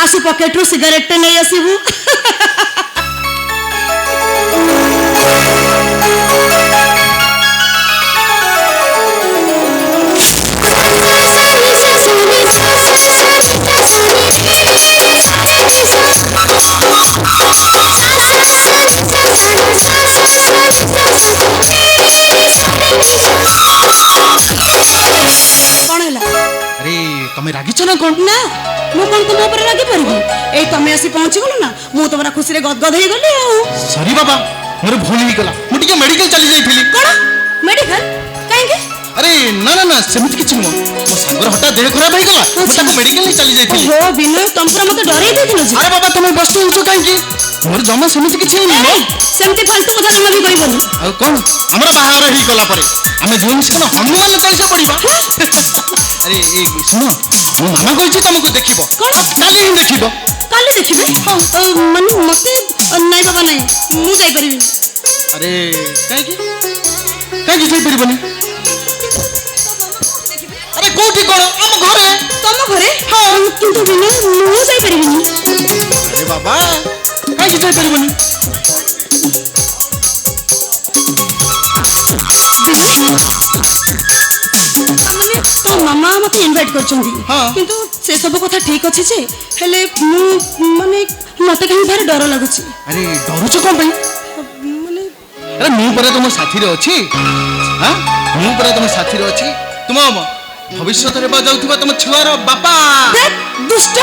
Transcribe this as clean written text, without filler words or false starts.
माउसी pocket रू cigarette नहीं आसबू तमें रागिच ना कौन ना मु कौन तुम ऊपर रागी परिबी ए तमे आसी पहुंची गलो ना मु तमरा खुशी रे गदगद हे गली आ सॉरी बाबा मोर भूल ही गला मु टिके मेडिकल चली जाइथिली कोन मेडिकल काहेंगे अरे ना ना ना सेमिति किछ नुह मो संगर हटा देह खराब हे गला मु ताको मेडिकल चली जाइथिली हो बिना तुम पर मते डरै देथिलो जी अरे बाबा तुम बस उठो काहेंगी मोर जमा सेमिति किछ ही नुह सेमिति फालतू कथा जमा भी कहबो आ कोन हमरा बाहागर ही गला परे हमें दोन से हनुमान चालीसा पढ़िबा अरे ए सुनो मो मामा कहिछि तुमको देखिबो कोन काली ही देखिबो काली देखिबे हां माने मते नहीं बाबा नहीं मु जाई परिबी अरे काहे जाई परिबनी अरे कोठी कोन हम घरे तुम घरे हां किंतु बिना मु जाई परिबी अरे बाबा काहे जाई परिबनी तो मामा मते इनवाइट करछंदी हाँ। किंतु से सब कथा ठीक अछि जे हेले मु माने मते कहीं भारी डर लागुछि अरे डरुछ कोन भाई माने अरे मु परे तुम साथी रे अछि हां मु परे तुम साथी रे अछि तुम भविष्य रे बा जाउथिबा तुम छुआर बापा देख दुष्ट